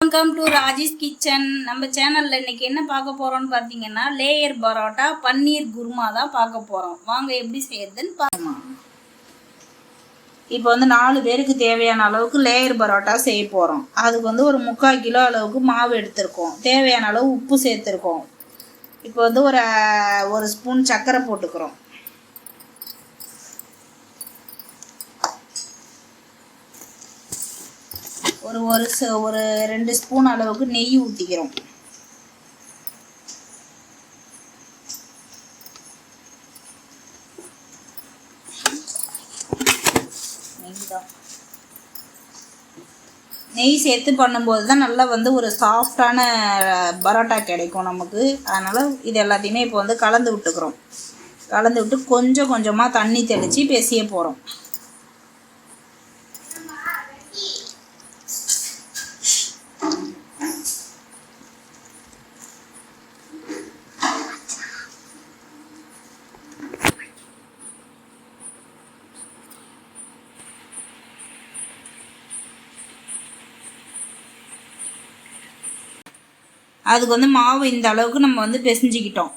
Welcome to Rajesh kitchen. நம்ம சேனலில் இன்றைக்கி என்ன பார்க்க போகிறோம்னு பார்த்தீங்கன்னா லேயர் பரோட்டா பன்னீர் குருமா தான் பார்க்க போகிறோம். வாங்க எப்படி செய்யறதுன்னு பார்க்கலாம். இப்போ 4 பேருக்கு தேவையான அளவுக்கு லேயர் பரோட்டா செய்ய போகிறோம். அதுக்கு ஒரு 3/4 கிலோ அளவுக்கு மாவு எடுத்திருக்கோம். தேவையான அளவு உப்பு சேர்த்துருக்கோம். இப்போ ஒரு ஸ்பூன் சர்க்கரை போட்டுக்கிறோம். ஒரு 2 ஸ்பூன் அளவுக்கு நெய் ஊற்றிக்கிறோம். நெய் சேர்த்து பண்ணும்போது தான் நல்லா ஒரு சாஃப்டான பரோட்டா கிடைக்கும் நமக்கு. அதனால் இது எல்லாத்தையுமே இப்போ கலந்து விட்டுக்கிறோம். கலந்து விட்டு கொஞ்சம் கொஞ்சமாக தண்ணி தெளித்து பிசைய போகிறோம். அதுக்கு மாவு இந்த அளவுக்கு நம்ம பிசைஞ்சிக்கிட்டோம்.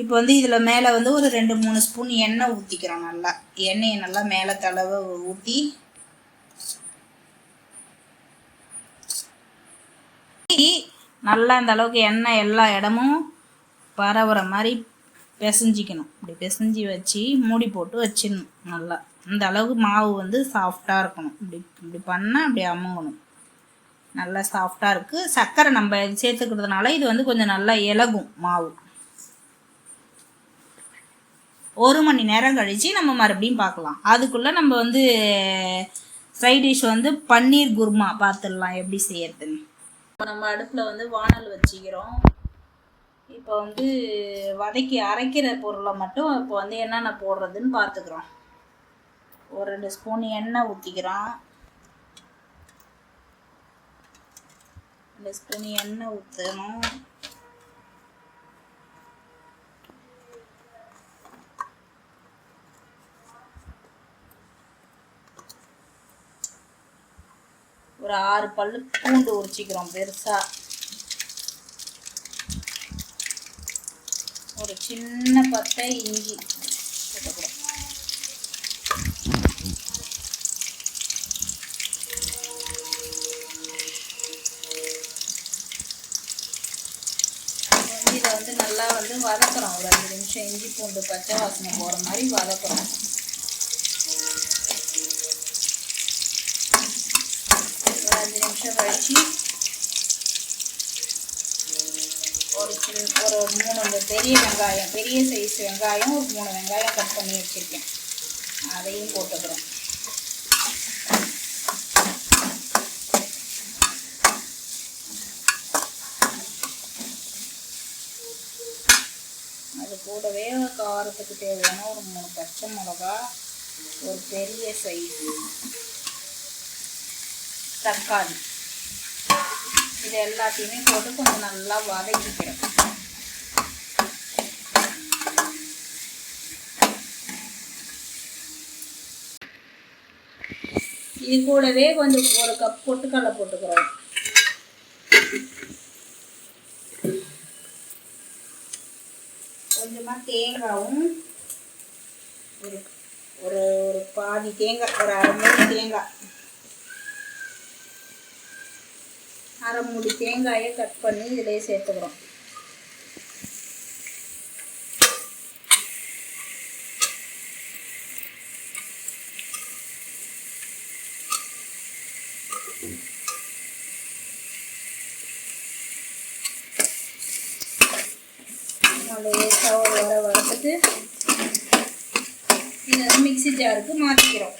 இப்போ இதில் மேலே ஒரு 2-3 ஸ்பூன் எண்ணெய் ஊற்றிக்கிறோம். நல்லா எண்ணெயை நல்லா மேலே தடவை ஊற்றி நல்லா இந்த அளவுக்கு எண்ணெய் எல்லா இடமும் பரவுற மாதிரி பிசைஞ்சிக்கணும். இப்படி பிசைஞ்சி வச்சு மூடி போட்டு வச்சிடணும். நல்லா இந்த அளவுக்கு மாவு சாஃப்டாக இருக்கணும். இப்படி பண்ணால் அப்படி அமுங்கணும். நல்லா சாஃப்டாக இருக்குது. சர்க்கரை நம்ம சேர்த்துக்கிறதுனால இது கொஞ்சம் நல்லா இலகும் மாவு. 1 மணி நேரம் கழித்து நம்ம மறுபடியும் பார்க்கலாம். அதுக்குள்ளே நம்ம சைட் டிஷ் பன்னீர் குருமா பார்த்துடலாம் எப்படி செய்யறதுன்னு. இப்போ நம்ம அடுப்பில் வானல் வச்சுக்கிறோம். இப்போ வதக்கி அரைக்கிற பொருளை மட்டும் இப்போ என்னென்ன போடுறதுன்னு பார்த்துக்கிறோம். ஒரு 2 ஸ்பூன் எண்ணெய் ஊற்றிக்கிறோம். 2 ஸ்பூன் எண்ணெய் ஊற்றணும். ஒரு 6 பல்லு பூண்டு உரிச்சிக்கிறோம் பெருசாக. ஒரு சின்ன பட்டை இஞ்சி போட்டுக்கிறோம். இதை நல்லா வதக்குறோம். ஒரு 5 நிமிஷம் இஞ்சி பூண்டு பச்சை வாசனை போகிற மாதிரி வதக்குறோம். ஒரு 5 நிமிஷம் கழிச்சு ஒரு 3 பெரிய வெங்காயம், பெரிய சைஸ் வெங்காயம், ஒரு 3 வெங்காயம் கட் பண்ணி வச்சுருக்கேன். அதையும் போட்டுக்கிறோம். அது கூடவே காரத்துக்கு தேவையான ஒரு 3 பச்சை மிளகா, ஒரு பெரிய சைஸ் தக்காளி, இது எல்லாத்தையுமே போட்டு கொஞ்சம் நல்லா வதக்கிக்கிறோம். இது கூடவே கொஞ்சம் 1 கப் பொட்டுக்கடலை போட்டுக்கிறோம். கொஞ்சமாக தேங்காயும், ஒரு பாதி தேங்காய், ஒரு 1/2 மூடி தேங்காய், 1/2 மூடி தேங்காயை கட் பண்ணி இதிலே சேர்த்துக்கிறோம். லேசாக ஒரு வறுத்துட்டு இதை மிக்ஸி ஜாருக்கு மாற்றிக்கிறோம்.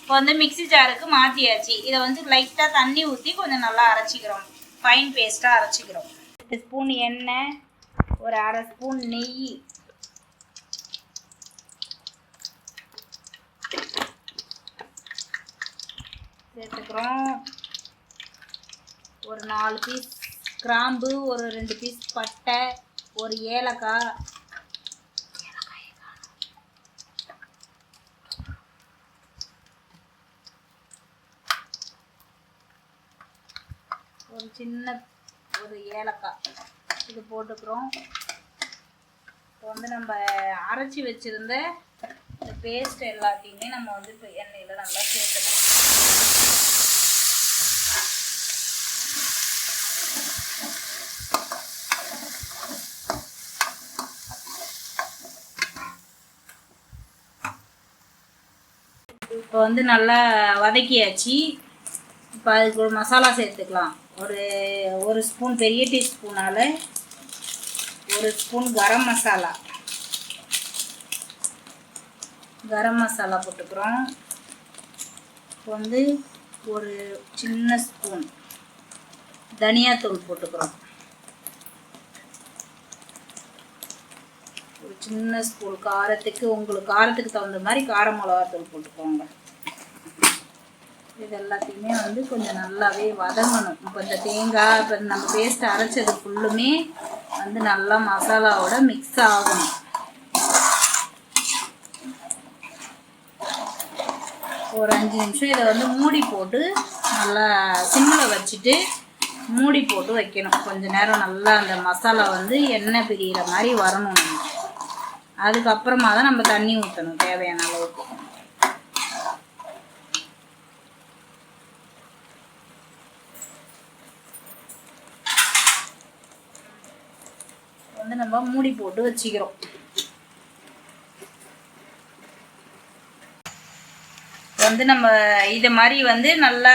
இப்போ மிக்ஸி ஜாருக்கு மாற்றியாச்சு. இதை லைட்டாக தண்ணி ஊற்றி கொஞ்சம் நல்லா அரைச்சிக்கிறோம். ஃபைன் பேஸ்ட்டாக அரைச்சிக்கிறோம். 2 ஸ்பூன் எண்ணெய், ஒரு 1/2 ஸ்பூன் நெய், சேர்த்துக்கிறோம். ஒரு 4 பீஸ் கிராம்பு, ஒரு 2 பீஸ் பட்டை, ஒரு ஏலக்காய், ஒரு சின்ன ஒரு ஏலக்காய் இது போட்டுக்கிறோம். இப்போ வந்து நம்ம அரைச்சி வச்சுருந்த இந்த பேஸ்ட் எல்லாத்தையுமே நம்ம வந்து இப்போ எண்ணெயில் நல்லா சேர்த்துக்கலாம். இப்போ வந்து நல்லா வதக்கியாச்சு. இப்போ அதுக்கு ஒரு மசாலா சேர்த்துக்கலாம். ஒரு ஸ்பூன் பெரிய டீஸ்பூனால் 1 ஸ்பூன் கரம் மசாலா போட்டுக்கிறோம். இப்போ வந்து ஒரு சின்ன ஸ்பூன் தனியாத்தூள் போட்டுக்கிறோம். ஒரு சின்ன ஸ்பூன் காரத்துக்கு, உங்களுக்கு காரத்துக்கு தகுந்த மாதிரி கார மிளகாத்தூள் போட்டுக்கோங்க. இது எல்லாத்தையுமே வந்து கொஞ்சம் நல்லாவே வதங்கணும். இப்போ இந்த தேங்காய் இப்போ நம்ம பேஸ்ட் அரைச்சது ஃபுல்லுமே வந்து நல்லா மசாலாவோட மிக்ஸ் ஆகணும். ஒரு 5 நிமிஷம் இதை வந்து மூடி போட்டு நல்லா சிம்மில் வச்சுட்டு மூடி போட்டு வைக்கணும். கொஞ்சம் நேரம் நல்லா அந்த மசாலா வந்து எண்ணெய் பிரிகிற மாதிரி வரணும். அதுக்கப்புறமா தான் நம்ம தண்ணி ஊற்றணும் தேவையான அளவுக்கு. வந்து நம்ம மூடி போட்டு வச்சுக்கிறோம். வந்து நம்ம இது மாதிரி வந்து நல்லா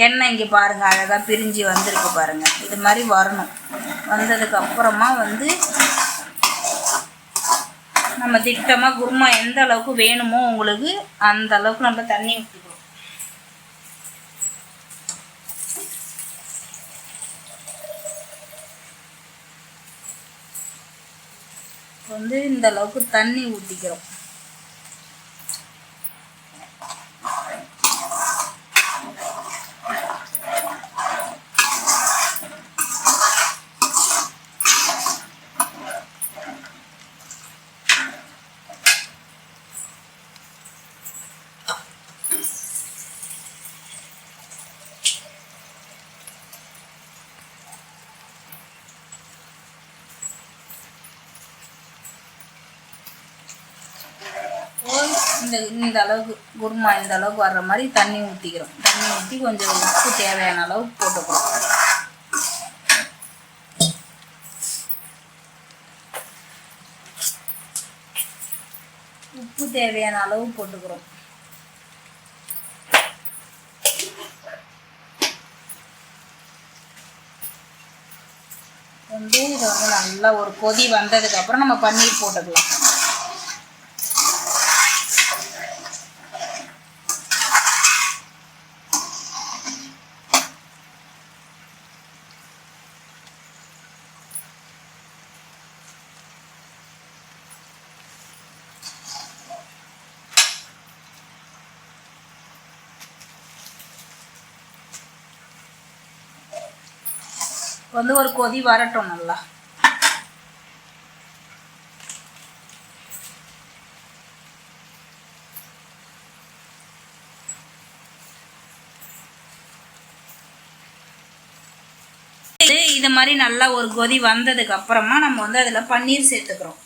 எண்ணெய் இங்கே பாருங்கள் அழகாக பிரிஞ்சு வந்திருக்கு பாருங்கள். இது மாதிரி வரணும். வந்ததுக்கு அப்புறமா வந்து நம்ம திட்டமாக குருமா எந்த அளவுக்கு வேணுமோ உங்களுக்கு அந்த அளவுக்கு நம்ம தண்ணி ஊற்றிக்கிறோம். வந்து இந்த அளவுக்கு தண்ணி ஊற்றிக்கிறோம். இந்த அளவுக்கு குருமா இந்த அளவுக்கு வர்ற மாதிரி தண்ணி ஊற்றிக்கிறோம். தண்ணி ஊற்றி கொஞ்சம் உப்பு தேவையான அளவுக்கு போட்டுக்கிறோம். உப்பு தேவையான அளவு போட்டுக்கிறோம். வந்து இதை வந்து நல்லா ஒரு கொதி வந்ததுக்கப்புறம் நம்ம பன்னீர் போட்டுக்கலாம். வந்து ஒரு கொதி வரட்டும் நல்லா. இது மாதிரி நல்லா ஒரு கொதி வந்ததுக்கு அப்புறமா நம்ம வந்து அதில் பன்னீர் சேர்த்துக்கிறோம்.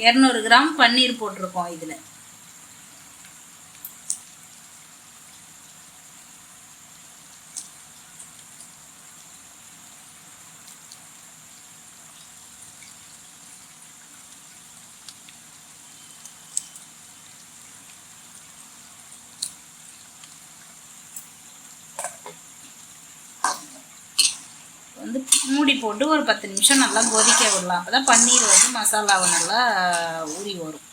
200 கிராம் பன்னீர் போட்டிருக்கோம் இதில். வந்து மூடி போட்டு ஒரு 10 நிமிஷம் நல்லா கொதிக்க விடலாம். அப்போ தான் பன்னீர் வந்து மசாலாவை நல்லா ஊறி வரும்.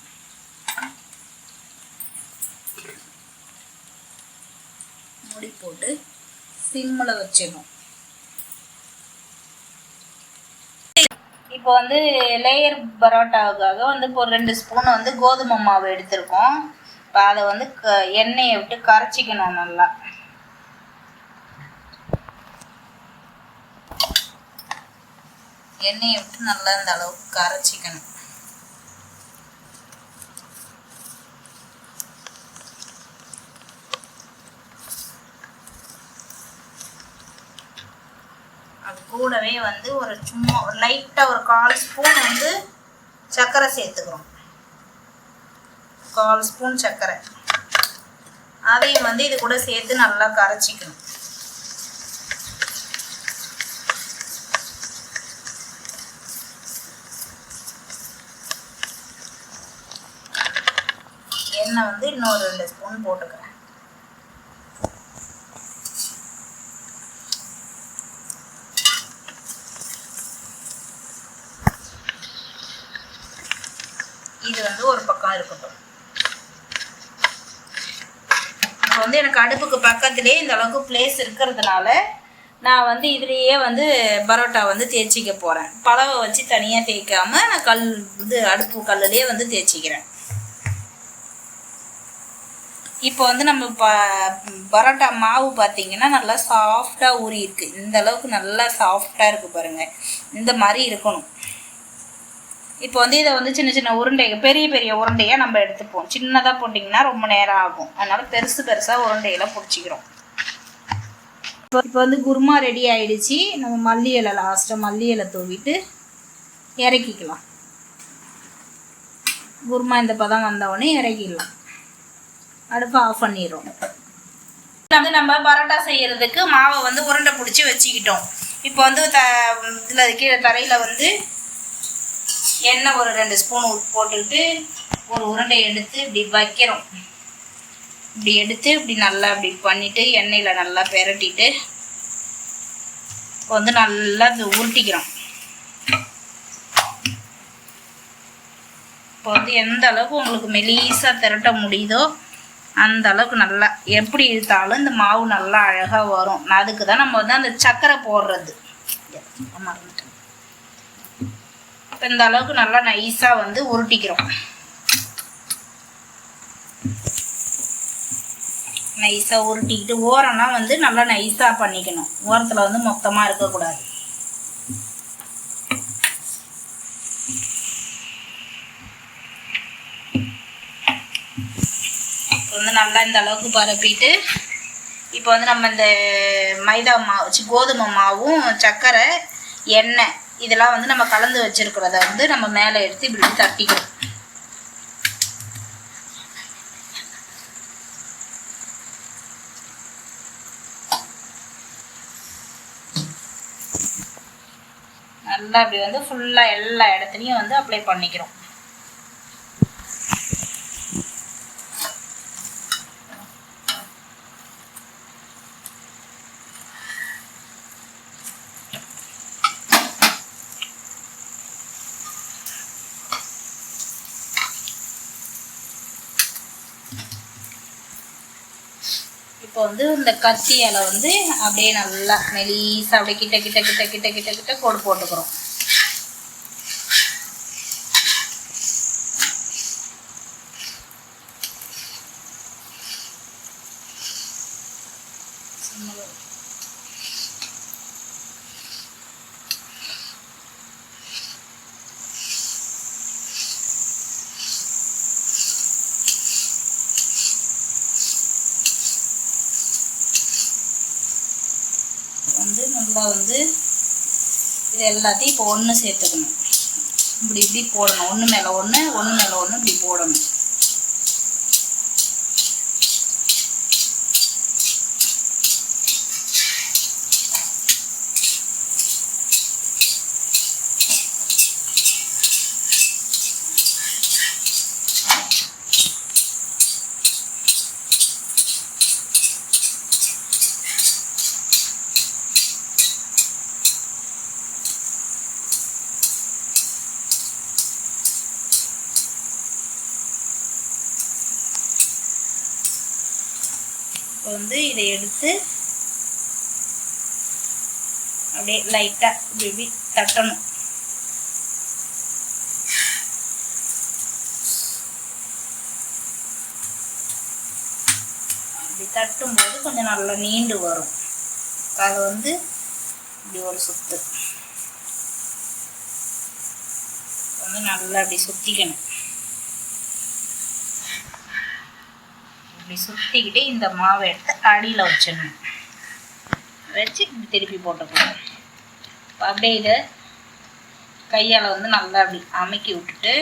மூடி போட்டு சிம்மில் வச்சிடணும். இப்போ வந்து லேயர் பரோட்டாவுக்காக வந்து இப்போ 2 ஸ்பூன் வந்து கோதுமை மாவு எடுத்திருக்கோம். இப்போ அதை வந்து எண்ணெயை விட்டு கரைச்சிக்கணும் நல்லா. எண்ணெயை விட்டு நல்லா இந்த அளவுக்கு கரைச்சிக்கணும். அது கூடவே வந்து ஒரு சும்மா ஒரு லைட்டாக ஒரு 1/4 ஸ்பூன் வந்து சர்க்கரை சேர்த்துக்கிறோம். 1/4 ஸ்பூன் சர்க்கரை அதையும் வந்து இது கூட சேர்த்து நல்லா கரைச்சிக்கணும். எண்ணெய் வந்து இன்னொரு 2 ஸ்பூன் போட்டுக்கிறேன். இது வந்து ஒரு பக்கம் இருக்கட்டும். இப்போ வந்து எனக்கு அடுப்புக்கு பக்கத்துலேயே இந்த அளவுக்கு பிளேஸ் இருக்கிறதுனால நான் வந்து இதுலேயே வந்து பரோட்டா வந்து தேய்ச்சிக்க போகிறேன். பலவை வச்சு தனியாக தேய்க்காம நான் அடுப்பு கல்லுலேயே வந்து தேய்ச்சிக்கிறேன். இப்போ வந்து நம்ம பரோட்டா மாவு பார்த்தீங்கன்னா நல்லா சாஃப்டாக ஊறி இருக்குது. இந்த அளவுக்கு நல்லா சாஃப்டாக இருக்குது பாருங்கள். இந்த மாதிரி இருக்கணும். இப்போ வந்து இதை வந்து சின்ன சின்ன உருண்டைகள், பெரிய பெரிய உருண்டையாக நம்ம எடுத்துப்போம். சின்னதாக போட்டிங்கன்னா ரொம்ப நேரம் ஆகும். அதனால் பெருசாக உருண்டையெல்லாம் பிடிச்சிக்கிறோம். இப்போ வந்து குருமா ரெடி ஆகிடுச்சு. நம்ம மல்லி இலை லாஸ்ட்டாக மல்லி இலை தூவிட்டு இறக்கிக்கலாம். குருமா இந்த பதம் வந்தவுடனே இறக்கிடலாம். அடுப்பை ஆஃப் பண்ணிடுறோம். வந்து நம்ம பரோட்டா செய்கிறதுக்கு மாவை வந்து உருண்டை பிடிச்சி வச்சுக்கிட்டோம். இப்போ வந்து இதில் கீழே தரையில் வந்து எண்ணெய் ஒரு 2 ஸ்பூன் போட்டுக்கிட்டு ஒரு உருண்டை எடுத்து இப்படி வைக்கிறோம். இப்படி எடுத்து இப்படி நல்லா இப்படி பண்ணிவிட்டு எண்ணெயில் நல்லா பெரட்டிட்டு இப்போ வந்து நல்லா இது உருட்டிக்கிறோம். இப்போ வந்து எந்த அளவுக்கு உங்களுக்கு மெலீஸாக திரட்ட முடியுதோ அந்த அளவுக்கு நல்லா எப்படி இழுத்தாலும் இந்த மாவு நல்லா அழகாக வரும். அதுக்கு தான் நம்ம வந்து அந்த சர்க்கரை போடுறது. இப்போ இந்த அளவுக்கு நல்லா நைஸாக வந்து உருட்டிக்கிறோம். நைஸாக உருட்டிக்கிட்டு ஓரம்லாம் வந்து நல்லா நைஸாக பண்ணிக்கணும். ஓரத்தில் வந்து மொத்தமாக இருக்கக்கூடாது. வந்து நல்லா இந்த அளவுக்கு பரப்பிட்டு இப்போ வந்து நம்ம இந்த மைதா மாவு, கோதுமை மாவும் சர்க்கரை, எண்ணெய் இதெல்லாம் வந்து நம்ம கலந்து வச்சுருக்கிறத வந்து நம்ம மேலே எடுத்து இப்படி தட்டிக்கிறோம். நல்லா இப்படி வந்து ஃபுல்லாக எல்லா இடத்துலையும் வந்து அப்ளை பண்ணிக்கிறோம். இப்போ வந்து இந்த கத்தியால் வந்து அப்படியே நல்லா மெலீஸாக அப்படியே கிட்ட கிட்ட கிட்ட கிட்ட கிட்ட கிட்ட கோடு போட்டுக்கிறோம். வந்து நல்லா வந்து இது எல்லாத்தையும் இப்போ ஒன்று சேர்த்துக்கணும். இப்படி இப்படி போடணும். ஒன்று மேலே ஒன்று, ஒன்று மேலே ஒன்று இப்படி போடணும். இப்போ வந்து இதை எடுத்து அப்படியே லைட்டாக இப்படி தட்டணும். இப்படி தட்டும்போது கொஞ்சம் நல்லா நீண்டு வரும். அதை வந்து இப்படி ஒரு சுத்து வந்து நல்லா அப்படி சுற்றிக்கணும். இப்படி சுற்றிக்கிட்டு இந்த மாவை எடுத்து அடியில் வச்சிடணும். வச்சு இப்படி திருப்பி போட்டுக்கலாம். அப்படியே இதை கையால் வந்து நல்லா அப்படி அமுக்கி விட்டுட்டு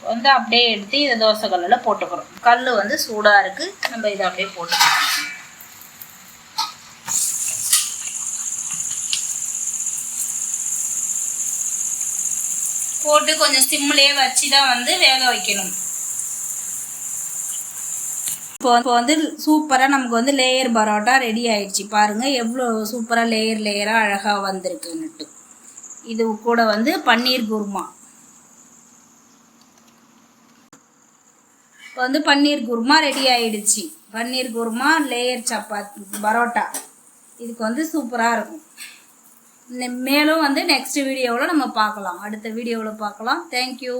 வந்து அப்படியே எடுத்து இதை தோசை கல்லில் போட்டுக்கிறோம். கல் வந்து சூடாக இருக்குது, நம்ம இதை அப்படியே போட்டுக்கிறோம். போட்டு கொஞ்சம் சிம்லேயே வச்சு தான் வந்து வேக வைக்கணும். இப்போ வந்து சூப்பராக நமக்கு வந்து லேயர் பரோட்டா ரெடி ஆயிடுச்சு. பாருங்கள் எவ்வளோ சூப்பராக லேயராக அழகாக வந்திருக்குன்னுட்டு. இது கூட வந்து பன்னீர் குருமா. இப்போ வந்து பன்னீர் குருமா ரெடி ஆயிடுச்சு. பன்னீர் குருமா லேயர் சப்பாத்தி பரோட்டா இதுக்கு வந்து சூப்பராக இருக்கும். மேலும் வந்து நெக்ஸ்ட் வீடியோவில் நம்ம பார்க்கலாம். அடுத்த வீடியோவில் பார்க்கலாம். தேங்க்யூ.